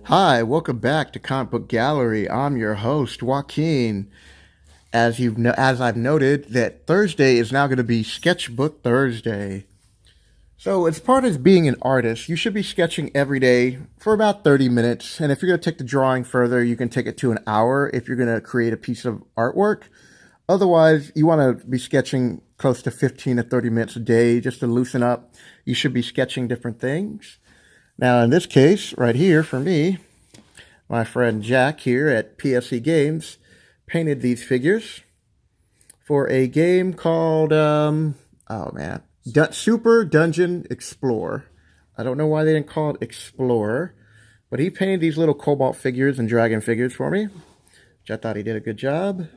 Hi, welcome back to Comic Book Gallery. I'm your host, Joaquin. As I've noted, that Thursday is now going to be Sketchbook Thursday. So, as part of being an artist, you should be sketching every day for about 30 minutes. And if you're going to take the drawing further, you can take it to an hour if you're going to create a piece of artwork. Otherwise, you want to be sketching close to 15 to 30 minutes a day just to loosen up. You should be sketching different things. Now, in this case, right here for me, my friend Jack here at PSC Games painted these figures for a game called, oh man, Super Dungeon Explorer. I don't know why they didn't call it Explorer, but he painted these little cobalt figures and dragon figures for me, which I thought he did a good job.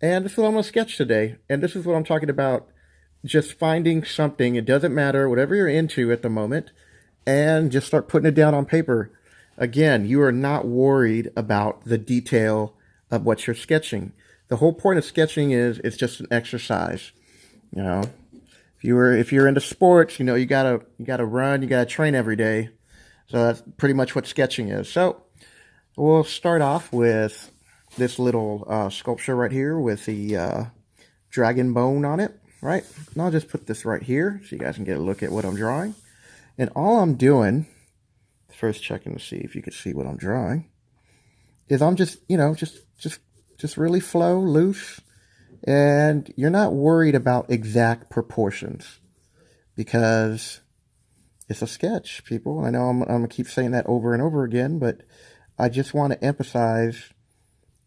And this is what I'm going to sketch today. And this is what I'm talking about, just finding something. It doesn't matter, whatever you're into at the moment, and just start putting it down on paper. Again, you are not worried about the detail of what you're sketching. The whole point of sketching is it's just an exercise. You know, if you're into sports, you gotta run, you gotta train every day. So that's pretty much what sketching is. So we'll start off with this little sculpture right here with the dragon bone on it, right? And I'll just put this right here so you guys can get a look at what I'm drawing. And all I'm doing, first checking to see if you can see what I'm drawing, is I'm just, just really flow, loose, and you're not worried about exact proportions because it's a sketch, people. I know I'm going to keep saying that over and over again, but I just want to emphasize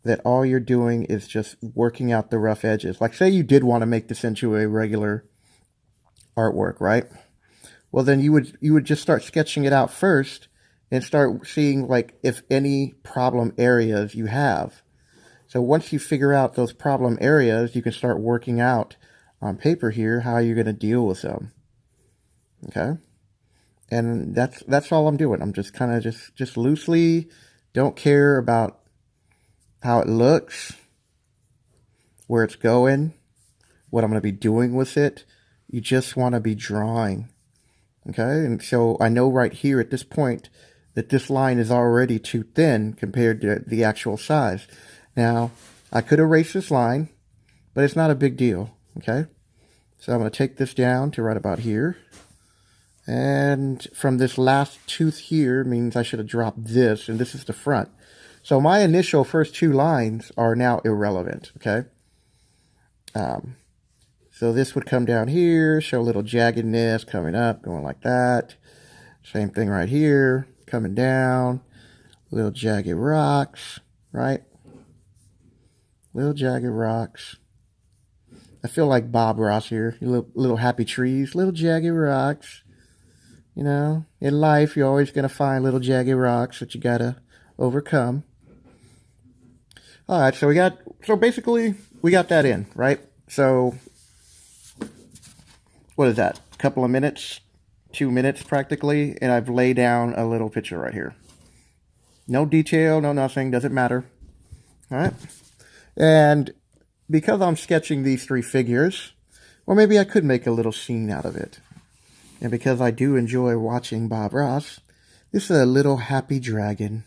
that all you're doing is just working out the rough edges. Like, say you did want to make this into a regular artwork, right? Well, then you would just start sketching it out first and start seeing, like, if any problem areas you have. So once you figure out those problem areas, you can start working out on paper here how you're going to deal with them. Okay? And that's all I'm doing. I'm just kind of just loosely, don't care about how it looks, where it's going, what I'm going to be doing with it. You just want to be drawing. Okay? And so I know right here at this point that this line is already too thin compared to the actual size. Now, I could erase this line, but it's not a big deal. Okay? So I'm going to take this down to right about here. And from this last tooth here means I should have dropped this, and this is the front. So my initial first two lines are now irrelevant, okay? So this would come down here, show a little jaggedness coming up, going like that. Same thing right here, coming down, little jagged rocks, right? Little jagged rocks. I feel like Bob Ross here, little happy trees, little jagged rocks. You know, in life, you're always going to find little jagged rocks that you got to overcome. All right, so basically we got that in, right? So what is that? A couple of minutes, 2 minutes practically, and I've laid down a little picture right here. No detail, no nothing, doesn't matter. All right? And because I'm sketching these three figures, or maybe I could make a little scene out of it. And because I do enjoy watching Bob Ross, this is a little happy dragon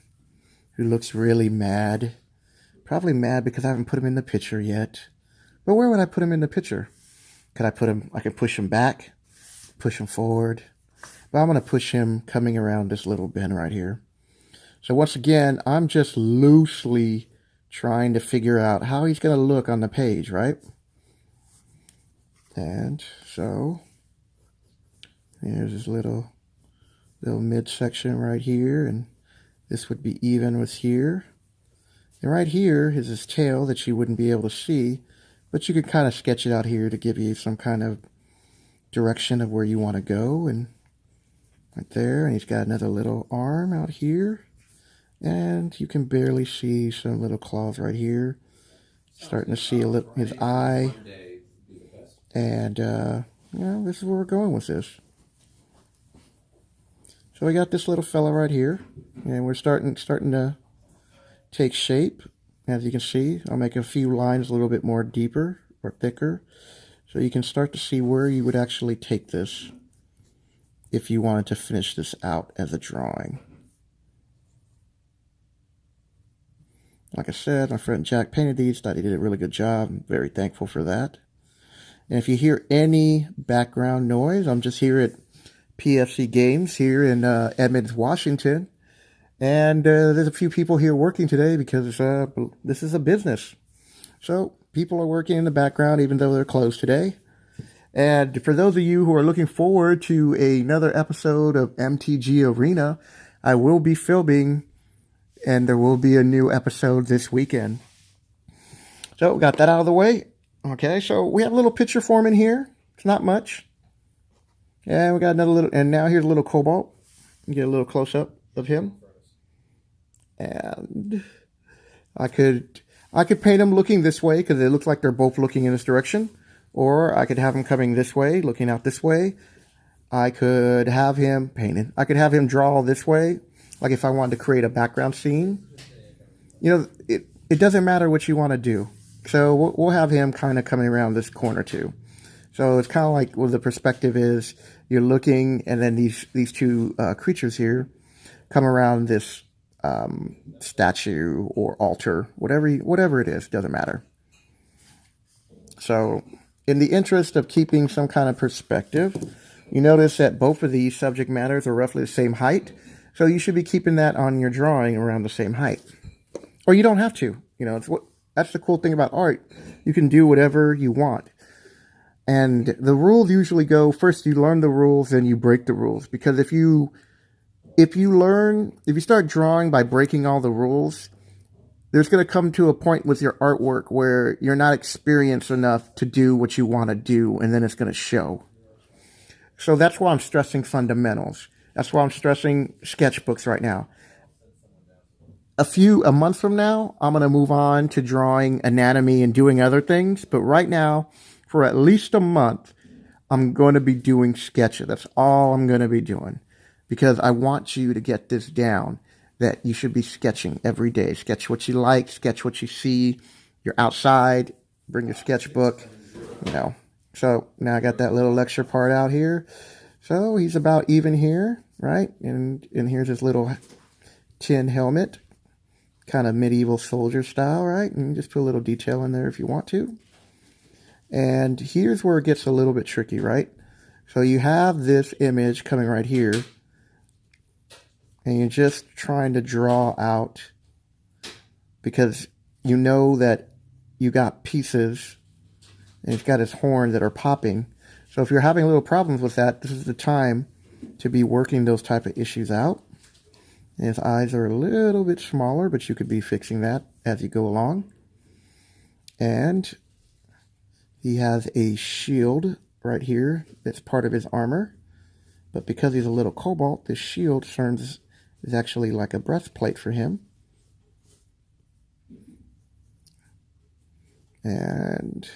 who looks really mad. Probably mad because I haven't put him in the picture yet. But where would I put him in the picture? I can push him back, push him forward. But I'm going to push him coming around this little bend right here. So once again, I'm just loosely trying to figure out how he's going to look on the page, right? And so here's his little midsection right here. And this would be even with here. And right here is his tail that you wouldn't be able to see, but you could kind of sketch it out here to give you some kind of direction of where you want to go. And right there, and he's got another little arm out here. And you can barely see some little claws right here. Starting to see his eye. And, this is where we're going with this. So we got this little fella right here, and we're starting to take shape. As you can see, I'll make a few lines a little bit more deeper or thicker, so you can start to see where you would actually take this if you wanted to finish this out as a drawing. Like I said, my friend Jack painted these, thought he did a really good job. I'm very thankful for that. And if you hear any background noise, I'm just here at PFC Games here in Edmonds, Washington. And there's a few people here working today because this is a business. So people are working in the background even though they're closed today. And for those of you who are looking forward to another episode of MTG Arena, I will be filming and there will be a new episode this weekend. So we got that out of the way. Okay, so we have a little picture form in here. It's not much. And we got another little, and now here's a little Cobalt. You get a little close up of him. And I could paint them looking this way because it looks like they're both looking in this direction. Or I could have him coming this way, looking out this way. I could have him painted. I could have him draw this way, like if I wanted to create a background scene. You know, it doesn't matter what you want to do. So we'll have him kind of coming around this corner too. So it's kind of like, well, the perspective is you're looking, and then these two creatures here come around this statue or altar, whatever it is, doesn't matter. So in the interest of keeping some kind of perspective, you notice that both of these subject matters are roughly the same height. So you should be keeping that on your drawing around the same height. Or you don't have to. You know, that's the cool thing about art. You can do whatever you want. And the rules usually go, first you learn the rules, then you break the rules. Because if you start drawing by breaking all the rules, there's going to come to a point with your artwork where you're not experienced enough to do what you want to do, and then it's going to show. So that's why I'm stressing fundamentals. That's why I'm stressing sketchbooks right now. A month from now, I'm going to move on to drawing anatomy and doing other things. But right now, for at least a month, I'm going to be doing sketches. That's all I'm going to be doing. Because I want you to get this down, that you should be sketching every day. Sketch what you like, sketch what you see. You're outside, bring your sketchbook, you know. So now I got that little lecture part out here. So he's about even here, right? And here's his little tin helmet, kind of medieval soldier style, right? And just put a little detail in there if you want to. And here's where it gets a little bit tricky, right? So you have this image coming right here, and you're just trying to draw out because you know that you got pieces and he's got his horn that are popping. So if you're having little problems with that, this is the time to be working those type of issues out. And his eyes are a little bit smaller, but you could be fixing that as you go along. And he has a shield right here that's part of his armor. But because he's a little Cobalt, this shield is actually like a breastplate for him. And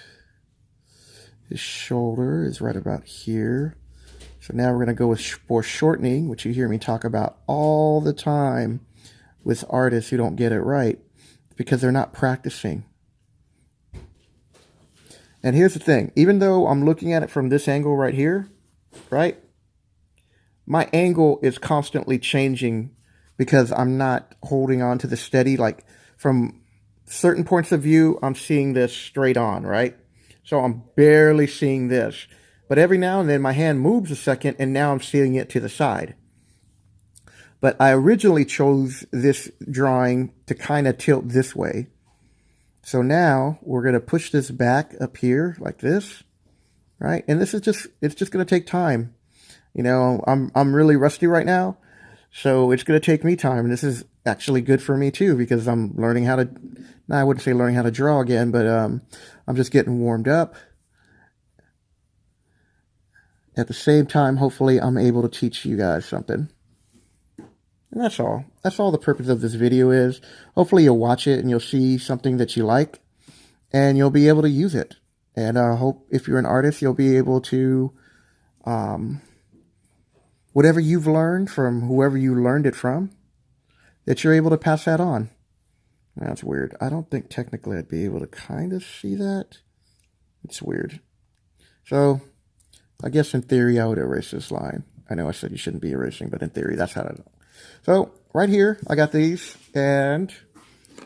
his shoulder is right about here. So now we're going to go with foreshortening, which you hear me talk about all the time with artists who don't get it right because they're not practicing. And here's the thing. Even though I'm looking at it from this angle right here, right? My angle is constantly changing because I'm not holding on to the steady. Like from certain points of view, I'm seeing this straight on, right? So I'm barely seeing this. But every now and then my hand moves a second and now I'm seeing it to the side. But I originally chose this drawing to kind of tilt this way. So now we're going to push this back up here like this, right? And this is it's just going to take time. You know, I'm really rusty right now, so it's going to take me time. And this is actually good for me too because I'm learning how to, now I wouldn't say learning how to draw again, but I'm just getting warmed up. At the same time, hopefully I'm able to teach you guys something. And that's all. That's all the purpose of this video is. Hopefully you'll watch it and you'll see something that you like and you'll be able to use it. And I hope if you're an artist, you'll be able to, whatever you've learned from whoever you learned it from, that you're able to pass that on. That's weird. I don't think technically I'd be able to kind of see that. It's weird. So I guess in theory, I would erase this line. I know I said you shouldn't be erasing, but in theory, that's how I know. So right here, I got these, and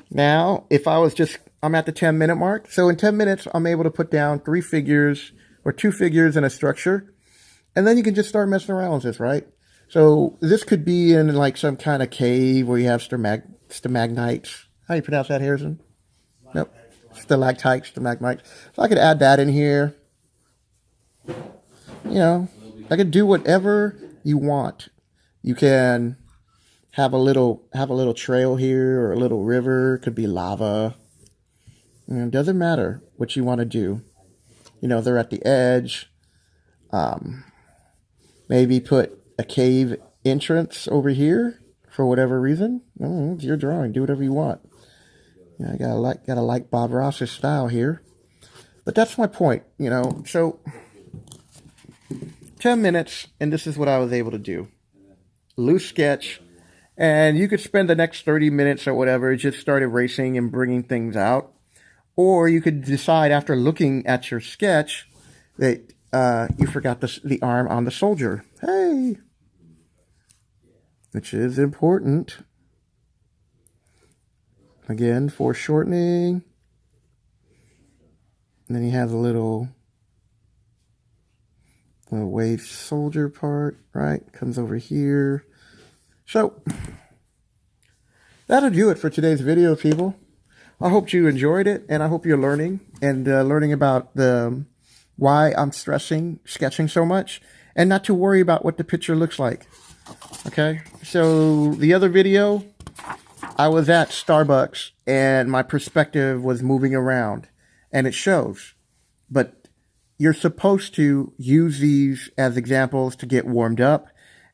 Now, if I was just, I'm at the 10-minute mark. So in 10 minutes, I'm able to put down 3 figures or 2 figures in a structure. And then you can just start messing around with this, right? So this could be in like some kind of cave where you have stalagmites. How do you pronounce that, Harrison? Nope. Stalactites. So I could add that in here. You know, I could do whatever you want. You can have a little trail here or a little river. It could be lava. It doesn't matter what you want to do. You know, they're at the edge. Maybe put a cave entrance over here for whatever reason. It's your drawing. Do whatever you want. I gotta like Bob Ross's style here. But that's my point, you know. So 10 minutes, and this is what I was able to do. Loose sketch. And you could spend the next 30 minutes or whatever just start erasing and bringing things out. Or you could decide after looking at your sketch that you forgot the arm on the soldier. Hey! Which is important. Again, foreshortening. And then he has a little wave soldier part, right? Comes over here. So, that'll do it for today's video, people. I hope you enjoyed it, and I hope you're learning, and learning about why I'm stressing sketching so much, and not to worry about what the picture looks like. Okay? So, the other video, I was at Starbucks, and my perspective was moving around, and it shows. But you're supposed to use these as examples to get warmed up,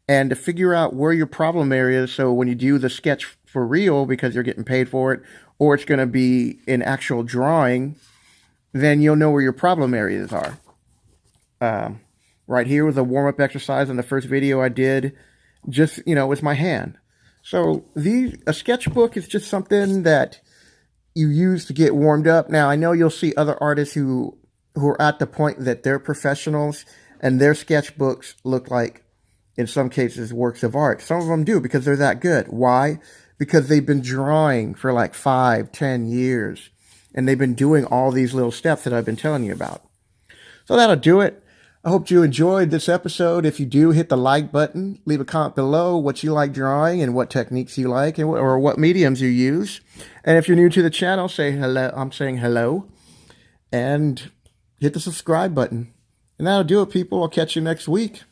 and to figure out where your problem area is, so when you do the sketch for real, because you're getting paid for it, or it's going to be an actual drawing, then you'll know where your problem areas are. Right here was a warm-up exercise in the first video I did, just, you know, with my hand. So a sketchbook is just something that you use to get warmed up. Now, I know you'll see other artists who are at the point that they're professionals, and their sketchbooks look like, in some cases, works of art. Some of them do because they're that good. Why? Because they've been drawing for like 5-10 years. And they've been doing all these little steps that I've been telling you about. So that'll do it. I hope you enjoyed this episode. If you do, hit the like button. Leave a comment below what you like drawing and what techniques you like, or what mediums you use. And if you're new to the channel, say hello. I'm saying hello. And hit the subscribe button. And that'll do it, people. I'll catch you next week.